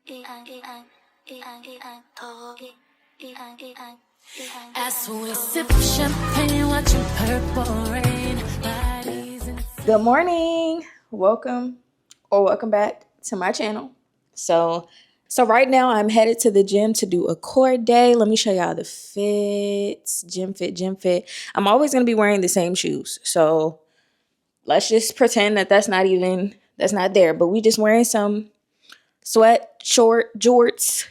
As we sip champagne, watching purple rain. Good morning. Welcome back to my channel. So right now I'm headed to the gym to do a core day. Let me show y'all the fits. Gym fit. I'm always going to be wearing the same shoes. So let's just pretend that that's not there, but we just wearing some sweat short jorts.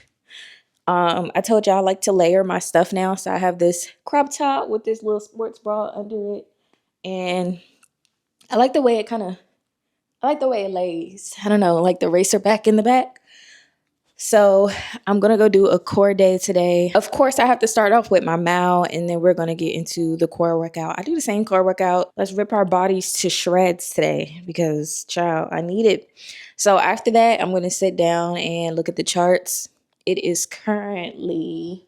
I told y'all I like to layer my stuff now. So I have this crop top with this little sports bra under it. And I like the way it lays. I don't know, like the racer back in the back. So I'm going to go do a core day today. Of course, I have to start off with my MAO, and then we're going to get into the core workout. I do the same core workout. Let's rip our bodies to shreds today because, child, I need it. So after that, I'm going to sit down and look at the charts. It is currently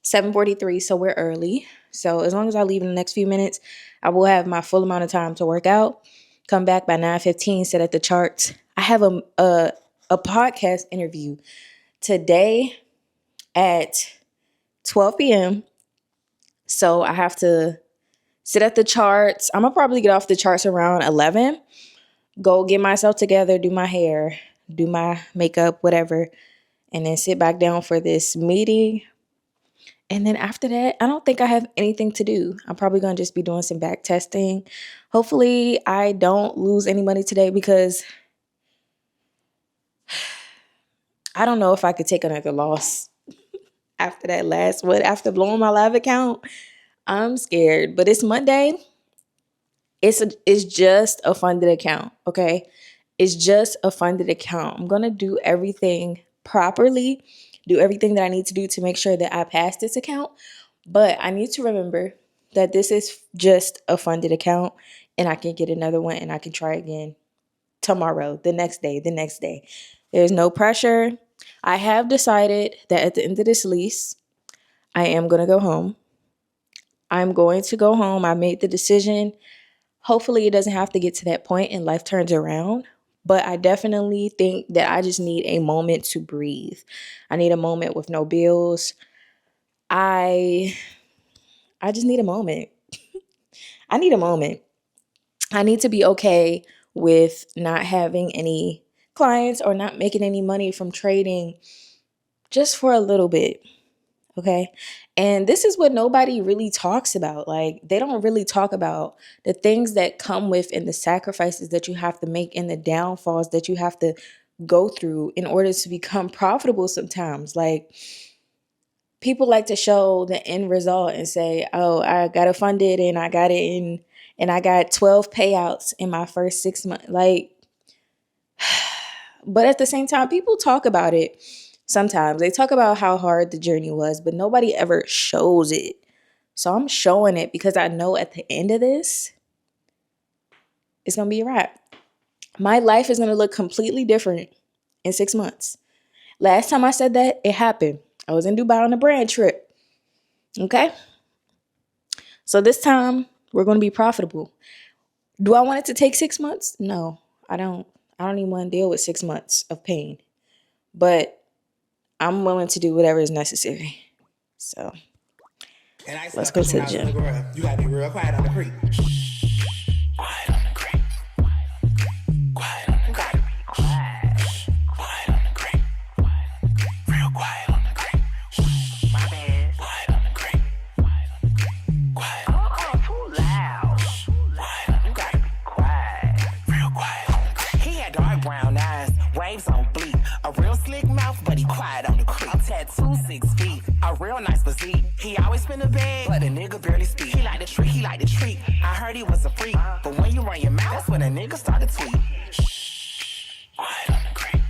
7:43, so we're early. So as long as I leave in the next few minutes, I will have my full amount of time to work out. Come back by 9:15, sit at the charts. I have a podcast interview today at 12 p.m. So I have to sit at the charts. I'm going to probably get off the charts around 11, go get myself together, do my hair, do my makeup, whatever, and then sit back down for this meeting. And then after that, I don't think I have anything to do. I'm probably going to just be doing some back testing. Hopefully I don't lose any money today because I don't know if I could take another loss after that last one. After blowing my live account, I'm scared. But it's Monday. It's just a funded account, okay? It's just a funded account. I'm going to do everything properly, do everything that I need to do to make sure that I pass this account. But I need to remember that this is just a funded account and I can get another one and I can try again tomorrow, the next day. There's no pressure. I have decided that at the end of this lease, I am going to go home. I'm going to go home. I made the decision. Hopefully it doesn't have to get to that point and life turns around. But I definitely think that I just need a moment to breathe. I need a moment with no bills. I just need a moment. I need a moment. I need to be okay with not having any clients or not making any money from trading just for a little bit. Okay. And this is what nobody really talks about. Like, they don't really talk about the things that come with and the sacrifices that you have to make and the downfalls that you have to go through in order to become profitable sometimes. Like, people like to show the end result and say, oh, I got it funded and I got it in and I got 12 payouts in my first 6 months. Like, but at the same time, people talk about it. Sometimes they talk about how hard the journey was, but nobody ever shows it. So I'm showing it because I know at the end of this, it's going to be a wrap. My life is going to look completely different in 6 months. Last time I said that, it happened. I was in Dubai on a brand trip. Okay? So this time, we're going to be profitable. Do I want it to take 6 months? No, I don't. I don't even want to deal with 6 months of pain. But I'm willing to do whatever is necessary. So let's go to the gym. You gotta be real quiet on the creek. Quiet on the creek. Quiet on the creek. Quiet on the creek. Real quiet on the creek. My bad. Quiet on the creek. Quiet on the creek. Too loud. Quiet on the creek. Quiet. Real quiet on the creek. He had dark brown eyes, waves on fleek. A real slick mouth, but he quiet on the creek. A tattoo 6 feet. A real nice physique. He always spin a bag, but a nigga barely speak. He like the treat. I heard he was a freak, but when you run your mouth, that's when a nigga start to tweet. Shh. Quiet on the creek.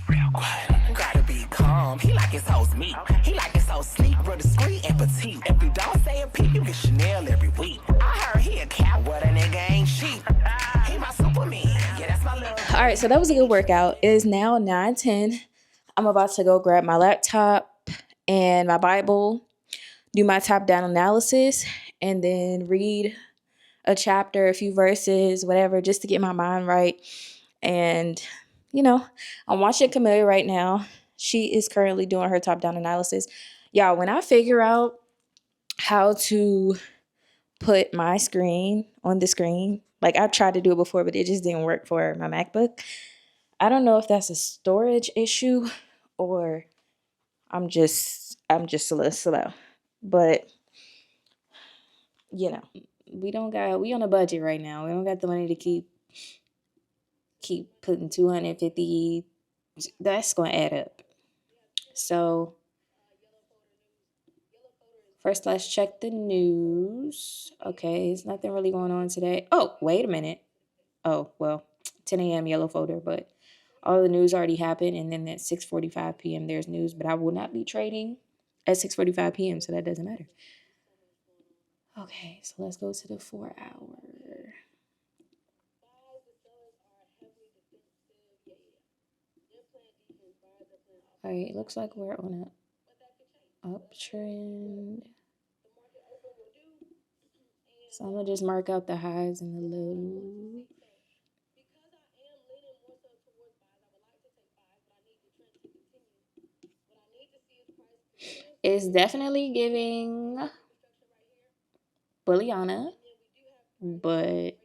Real quiet on the creek. Gotta be calm. He like his hoes meat. He like his hoes sleep, real discreet and petite. If you don't say a peep, you get Chanel every week. I heard he a cat, what a nigga ain't cheap. He my Superman. Yeah, that's my love. All right, so that was a good workout. It is now 9:10. I'm about to go grab my laptop and my Bible, do my top-down analysis, and then read a chapter, a few verses, whatever, just to get my mind right. And you know, I'm watching Camellia right now. She is currently doing her top down analysis. Y'all, when I figure out how to put my screen on the screen, like I've tried to do it before, but it just didn't work for my MacBook. I don't know if that's a storage issue or I'm just a little slow. But you know, we on a budget right now. We don't got the money to keep putting 250. That's going to add up. So first, let's check the news. Okay, there's nothing really going on today. Oh, wait a minute. Oh, well, 10 a.m. yellow folder, but all the news already happened. And then at 6:45 p.m. there's news, but I will not be trading at 6:45 p.m., so that doesn't matter. Okay, so let's go to the 4 hour. All right, looks like we're on an uptrend. So I'm gonna just mark out the highs and the lows. It's definitely giving Bulliana, but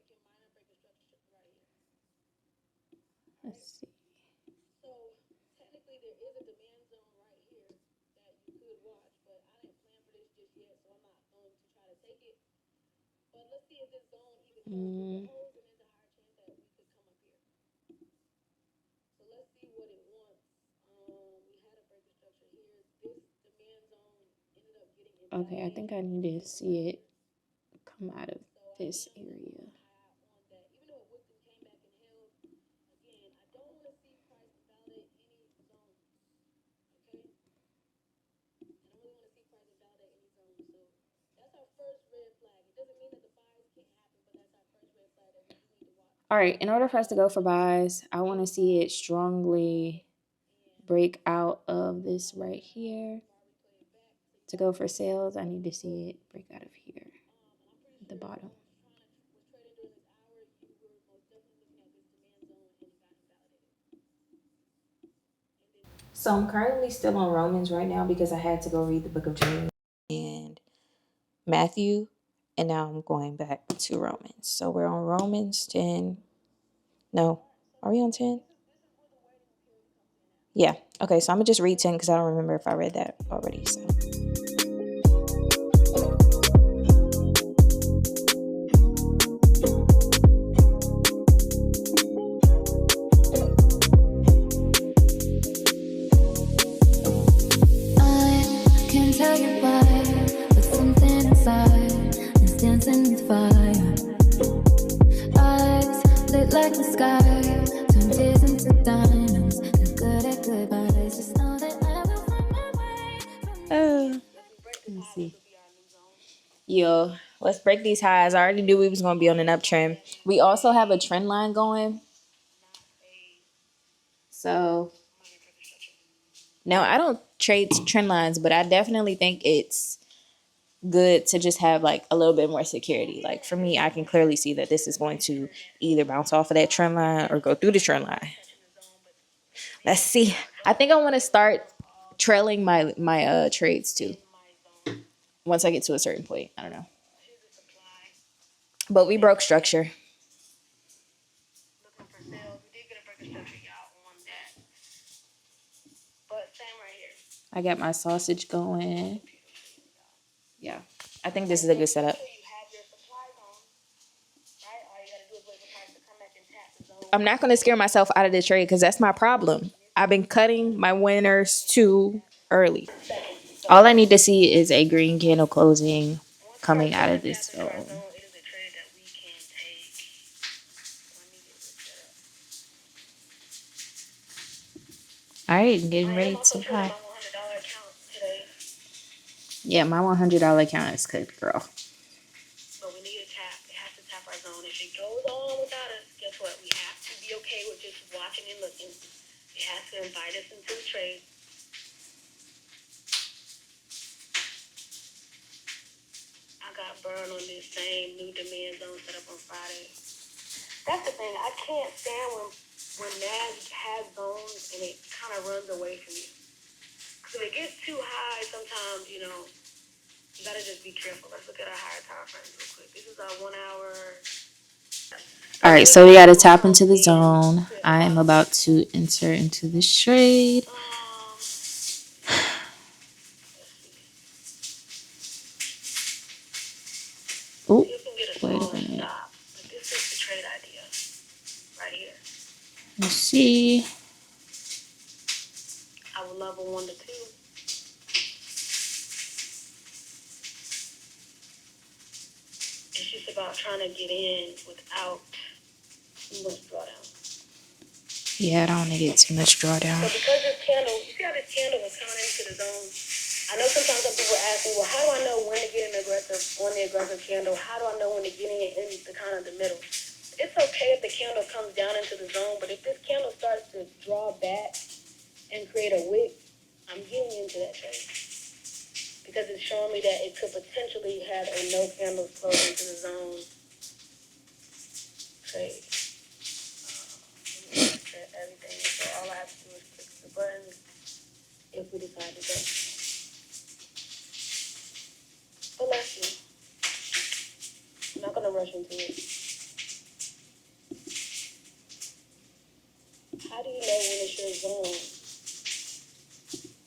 let's see. Mm. Okay, I think I need to see it come out of this area. All right, in order for us to go for buys, I want to see it strongly break out of this right here. To go for sales, I need to see it break out of here at the bottom. So I'm currently still on Romans right now because I had to go read the book of James and Matthew, and now I'm going back to Romans. So we're on Romans 10. No, are we on 10? Yeah. Okay, so I'm gonna just read 10 because I don't remember if I read that already. So. I can't tell you why, but something inside is dancing with fire. Eyes lit like the sky, turn tears into diamonds. They're good at goodbyes, just know that I will find my way. Let me see. Yo, let's break these highs. I already knew we was gonna be on an uptrend. We also have a trend line going. So now I don't trade trend lines, but I definitely think it's good to just have like a little bit more security. Like for me, I can clearly see that this is going to either bounce off of that trend line or go through the trend line. Let's see. I think I want to start trailing my trades too. Once I get to a certain point, I don't know. But we broke structure. I got my sausage going. Yeah, I think this is a good setup. I'm not going to scare myself out of the trade because that's my problem. I've been cutting my winners too early. All I need to see is a green candle closing coming out of this zone. All right, getting ready to buy. Yeah, my $100 account is good, girl. But we need a tap. It has to tap our zone. If it goes on without us, guess what? We have to be okay with just watching and looking. It has to invite us into the trade. I got burned on this same new demand zone set up on Friday. That's the thing. I can't stand when when NAS has zones and it kind of runs away from you. Because when it gets too high, sometimes, you know, you gotta just be careful. Let's look at our higher time frames real quick. This is our 1 hour. All right, so we got to tap into the zone. I am about to enter into this trade. Oh, You can get a wait a small minute. stop. Like this is the trade idea right here. Let's see. I will level 1 to 2. It's just about trying to get in without too much drawdown. Yeah, I don't want to get too much drawdown. So because this candle, you see how this candle was coming into the zone? I know sometimes some people ask me, well, how do I know when to get an aggressive on the aggressive candle? How do I know when to get in the kind of the middle? It's okay if the candle comes down into the zone, but if this candle starts to draw back and create a wick, I'm getting into that trade. Because it's showing me that it could potentially have a no candles close into the zone trade. Everything. So all I have to do is click the button if we decide to go. But let's see. I'm not gonna rush into it. How do you know when it's your zone?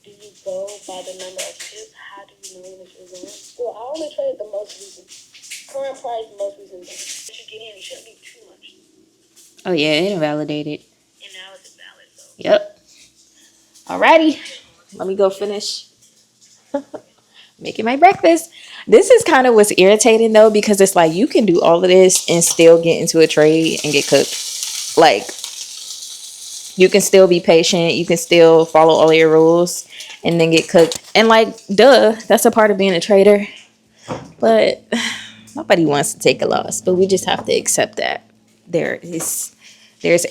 Do you go by the number of chips? How do you know when it's your zone? Well, I only trade the most recent. Current price, most recent zone. If you get in, it shouldn't be too much. Oh, yeah, it invalidated. And now it's invalid, so. Yep. Alrighty. Let me go finish making my breakfast. This is kind of what's irritating, though, because it's like you can do all of this and still get into a trade and get cooked. Like, you can still be patient. You can still follow all your rules and then get cooked. And, like, duh, that's a part of being a trader. But nobody wants to take a loss. But we just have to accept that there's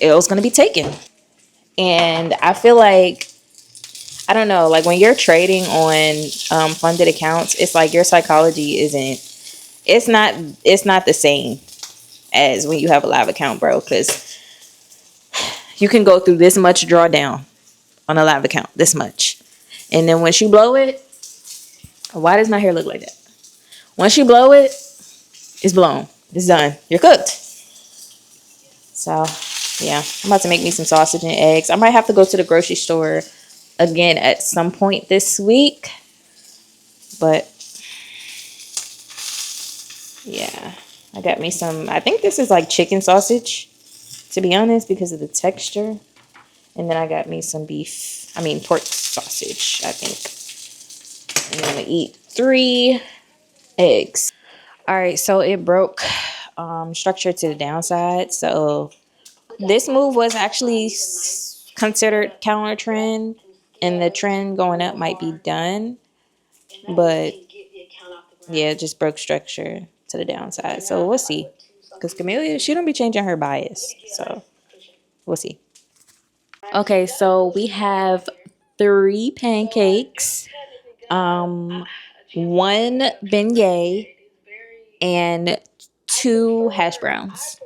L's going to be taken. And I feel like, I don't know, like when you're trading on funded accounts, it's like your psychology it's not the same as when you have a live account, bro, because you can go through this much drawdown on a live account, this much. And then once you blow it, why does my hair look like that? Once you blow it, it's blown. It's done. You're cooked. So, yeah, I'm about to make me some sausage and eggs. I might have to go to the grocery store again at some point this week. But, yeah, I got me some, I think this is like chicken sausage, to be honest, because of the texture. And then I got me some pork sausage, I think. And I'm going to eat 3 eggs. All right, so it broke structure to the downside. So this move was actually considered counter trend, and the trend going up might be done. But yeah, it just broke structure to the downside. So we'll see. Because Camellia, she don't be changing her bias. So we'll see. Okay, so we have 3 pancakes, 1 beignet, and 2 hash browns.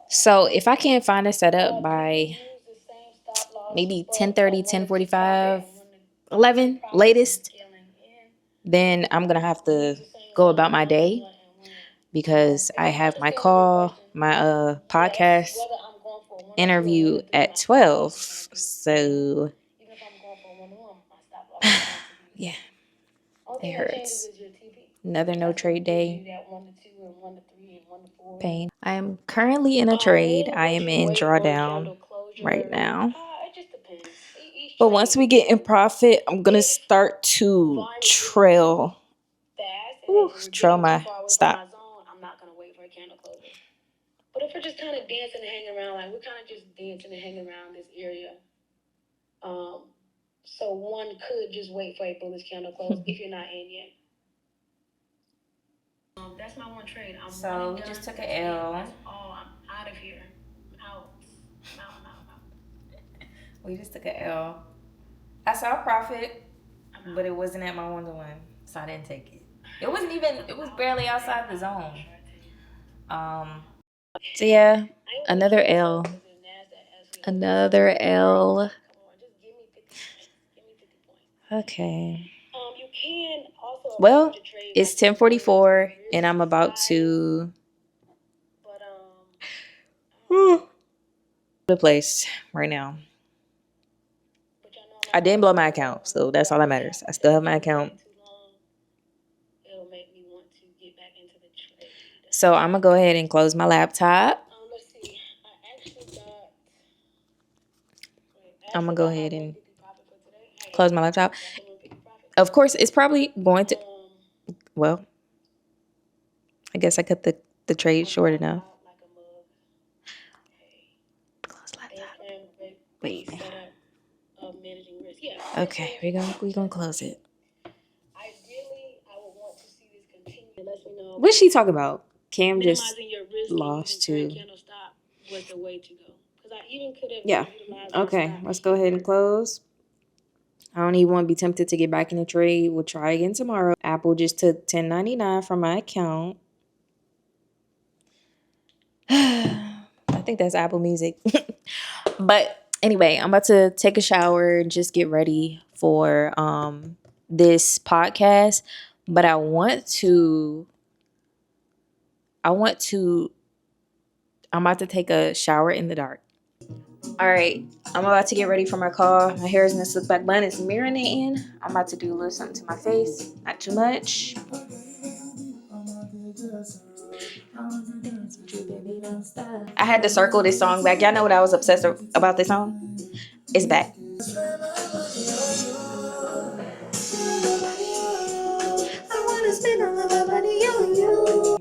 So if I can't find a setup by maybe 10:30, 10:45, 11 latest, then I'm going to have to go about my day because I have my call, my podcast interview at 12. So yeah, it hurts. Another no trade day. Pain. I am currently in a trade. I am in drawdown right now. But once we get in profit, I'm going to start to trail my stop. I'm not going to wait for a candle closure. But if we're just kind of dancing and hanging around, like we're kind of just dancing and hanging around this area. So one could just wait for a bullish candle close if you're not in yet. That's my one trade. So we just took an L. That's all. I'm out of here. I'm out. We just took an L. I saw a profit, but it wasn't at my 1-to-1, so I didn't take it. It was barely outside the zone. So yeah, Another L. Another L. Okay. You can also Well, approach a trade it's by 10:44 and I'm about to but the place right now. but y'all know I didn't blow my account, so that's all that matters. I still have my account. too long, it'll make me want to get back into the trade. So I'm gonna go ahead and close my laptop. Let's see. I actually got. I'm gonna go ahead and close my laptop. Of course, it's probably going to. Well, I guess I cut the trade short enough. Close laptop. Wait. Okay, we're gonna close it. Ideally, I would want to see this continue. It lets me know. What's she talking about? Cam just Minimizing your risk lost using too. candle stop was the way to go. Because I even could have Yeah. utilized Okay, stop. let's go ahead and close. I don't even want to be tempted to get back in the trade. We'll try again tomorrow. Apple just took $10.99 from my account. I think that's Apple Music. But anyway, I'm about to take a shower and just get ready for this podcast. But I'm about to take a shower in the dark. All right, I'm about to get ready for my call. My hair is gonna look like bun. It's marinating. I'm about to do a little something to my face, not too much. I had to circle this song back. Y'all know what I was obsessed about this song? It's back. I wanna spend all of my money on you.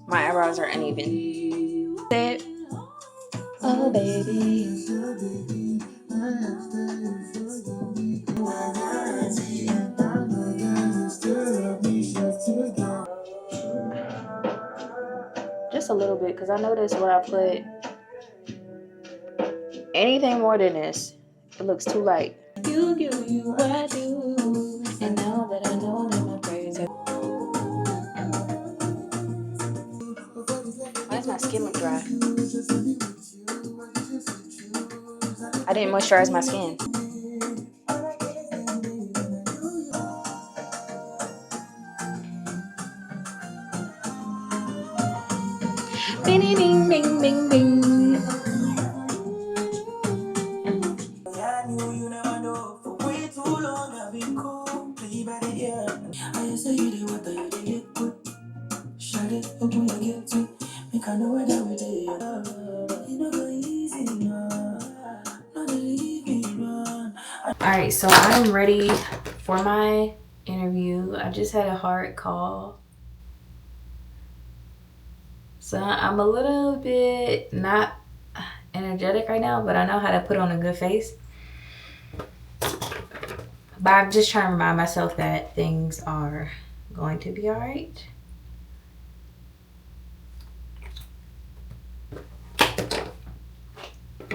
My eyebrows are uneven. Say it. Oh, baby. Just a little bit, because I noticed when I put anything more than this, it looks too light. You, I do. And now that I know that my prayers are. Why does my skin look dry? I didn't moisturize my skin. Bing, bing, bing, bing, bing. Alright, so I'm ready for my interview. I just had a hard call. So I'm a little bit not energetic right now, but I know how to put on a good face. But I'm just trying to remind myself that things are going to be alright.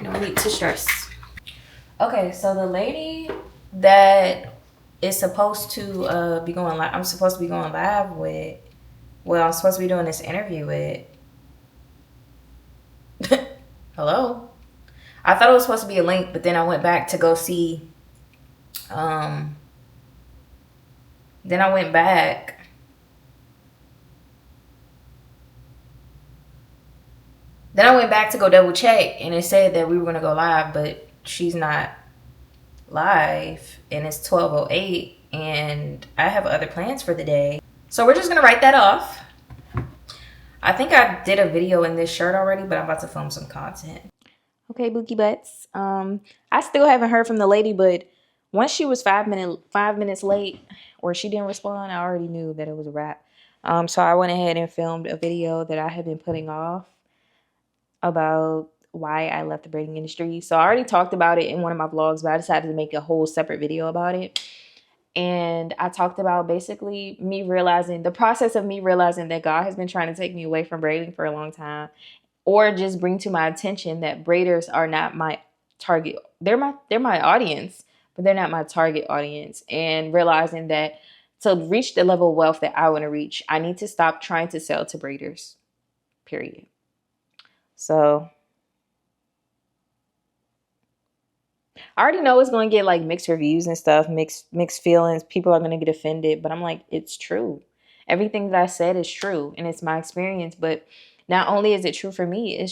No need to stress. Okay, so the lady that is supposed to be going live, I'm supposed to be going live with, well, I'm supposed to be doing this interview with. Hello? I thought it was supposed to be a link, but then I went back to go see. Then I went back. Then I went back to go double check, and it said that we were going to go live, but she's not live, and it's 12:08, and I have other plans for the day. So we're just going to write that off. I think I did a video in this shirt already, but I'm about to film some content. Okay, Bookie Butts. I still haven't heard from the lady, but once she was 5 minutes late, or she didn't respond, I already knew that it was a wrap. So I went ahead and filmed a video that I have been putting off about why I left the braiding industry. So I already talked about it in one of my vlogs, but I decided to make a whole separate video about it. And I talked about basically the process of me realizing that God has been trying to take me away from braiding for a long time, or just bring to my attention that braiders are not my target. They're my audience, but they're not my target audience. And realizing that to reach the level of wealth that I want to reach, I need to stop trying to sell to braiders. Period. So I already know it's going to get like mixed reviews and stuff, mixed feelings. People are going to get offended, but I'm like, it's true. Everything that I said is true, and it's my experience. But not only is it true for me,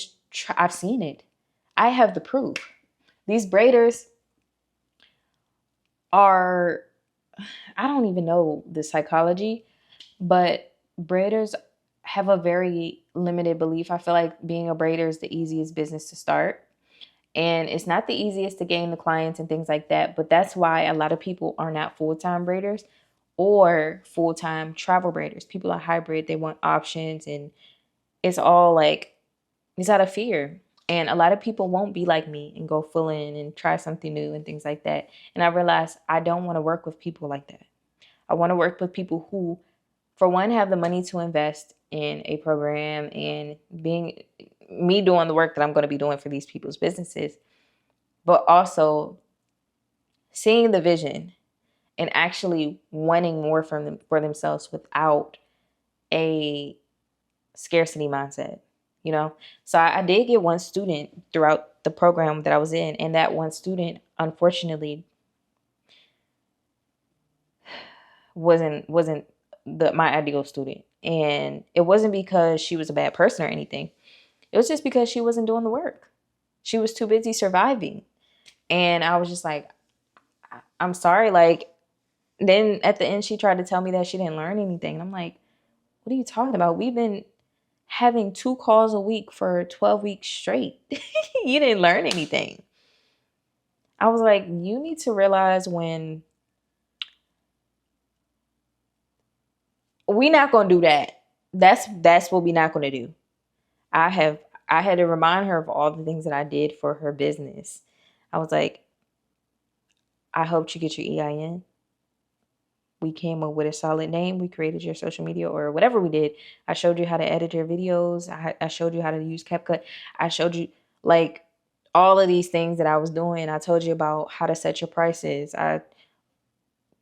I've seen it. I have the proof. These braiders are, I don't even know the psychology, but braiders have a very limited belief. I feel like being a braider is the easiest business to start. And it's not the easiest to gain the clients and things like that. But that's why a lot of people are not full-time braiders or full-time travel braiders. People are hybrid. They want options. And it's all like, it's out of fear. And a lot of people won't be like me and go full in and try something new and things like that. And I realized I don't want to work with people like that. I want to work with people who, for one, have the money to invest in a program and being me doing the work that I'm going to be doing for these people's businesses, but also seeing the vision and actually wanting more from them for themselves without a scarcity mindset, you know? So I did get one student throughout the program that I was in, and that one student, unfortunately, wasn't my ideal student. And it wasn't because she was a bad person or anything. It was just because she wasn't doing the work. She was too busy surviving. And I was just like, I'm sorry. Like, then at the end, she tried to tell me that she didn't learn anything. And I'm like, what are you talking about? We've been having 2 calls a week for 12 weeks straight. You didn't learn anything. I was like, you need to realize when we're not going to do that. That's what we're not going to do. I had to remind her of all the things that I did for her business. I was like, I hope you get your EIN. We came up with a solid name. We created your social media or whatever we did. I showed you how to edit your videos. I showed you how to use CapCut. I showed you like all of these things that I was doing. I told you about how to set your prices.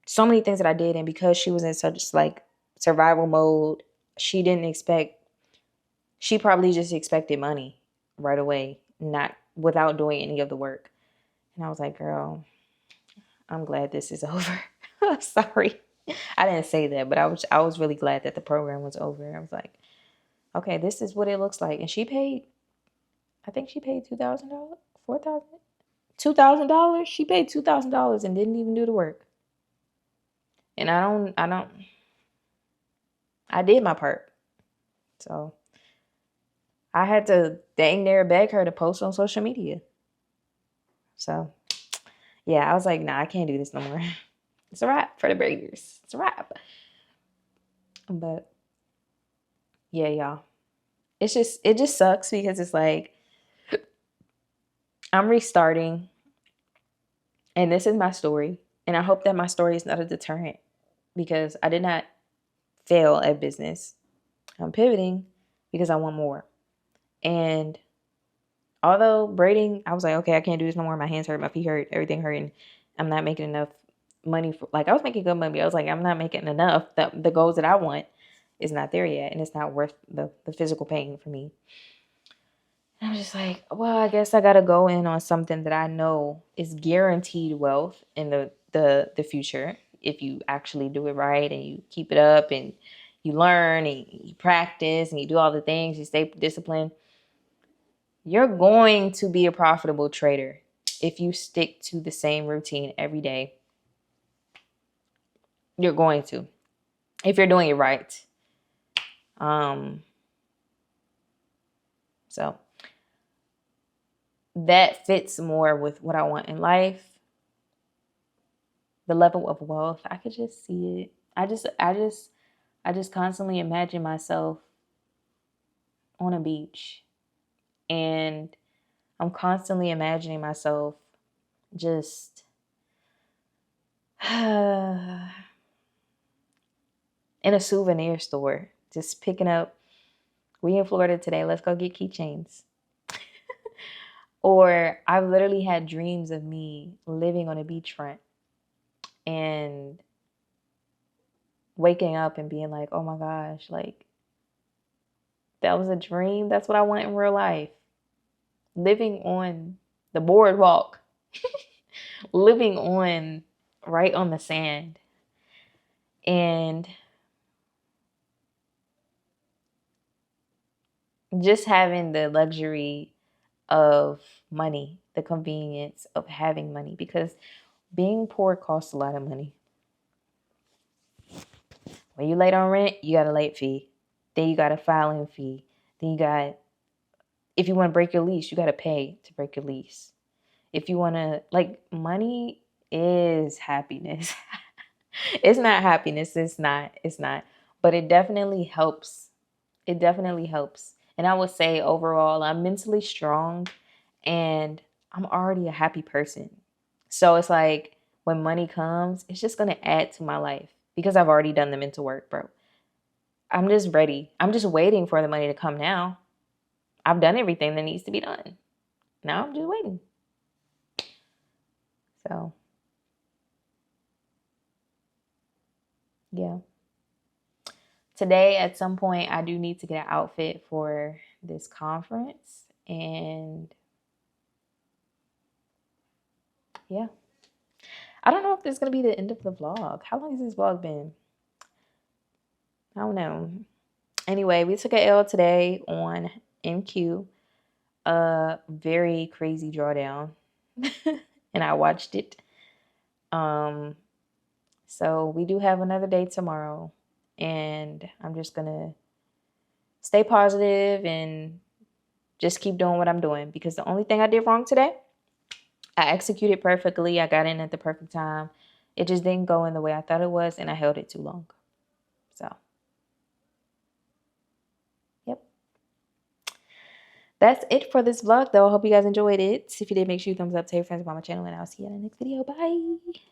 So many things that I did. And because she was in such like survival mode, she probably just expected money right away, not without doing any of the work. And I was like, girl, I'm glad this is over. Sorry. I didn't say that, but I was really glad that the program was over. I was like, okay, this is what it looks like. And I think she paid $2,000, $4,000, $2,000. She paid $2,000 and didn't even do the work. And I did my part. So I had to dang near beg her to post on social media. So yeah, I was like, nah, I can't do this no more. It's a wrap for the braiders. It's a wrap. But yeah, y'all. It just sucks because it's like I'm restarting and this is my story. And I hope that my story is not a deterrent because I did not fail at business. I'm pivoting because I want more. And although braiding, I was like, okay, I can't do this no more. My hands hurt, my feet hurt, everything hurting. I'm not making enough money for, like, I was making good money. I was like, I'm not making enough. The goals that I want is not there yet. And it's not worth the physical pain for me. And I was just like, well, I guess I got to go in on something that I know is guaranteed wealth in the future. If you actually do it right and you keep it up and you learn and you practice and you do all the things, you stay disciplined, you're going to be a profitable trader if you stick to the same routine every day. You're going to, if you're doing it right. So that fits more with what I want in life. The level of wealth, I could just see it. I just constantly imagine myself on a beach, and I'm constantly imagining myself just in a souvenir store, just picking up, we in Florida today, let's go get keychains. Or I've literally had dreams of me living on a beachfront and waking up and being like, oh my gosh, like that was a dream. That's what I want in real life. Living on the boardwalk, living on right on the sand. And just having the luxury of money, the convenience of having money, because being poor costs a lot of money. When you late on rent, you got a late fee. Then you got a filing fee. Then you got, if you want to break your lease, you got to pay to break your lease. If you want to, like, money is happiness. It's not happiness. It's not. But it definitely helps. It definitely helps. And I would say overall, I'm mentally strong and I'm already a happy person. So it's like when money comes, it's just going to add to my life because I've already done the mental work, bro. I'm just ready. I'm just waiting for the money to come now. I've done everything that needs to be done. Now I'm just waiting. So, yeah. Today, at some point, I do need to get an outfit for this conference. And yeah. I don't know if this is going to be the end of the vlog. How long has this vlog been? I don't know. Anyway, we took a L today on MQ. A very crazy drawdown. And I watched it. So we do have another day tomorrow. And I'm just going to stay positive and just keep doing what I'm doing. Because the only thing I did wrong today, I executed perfectly. I got in at the perfect time. It just didn't go in the way I thought it was. And I held it too long. So, yep. That's it for this vlog, though. I hope you guys enjoyed it. If you did, make sure you thumbs up, tell your friends about my channel, and I'll see you in the next video. Bye.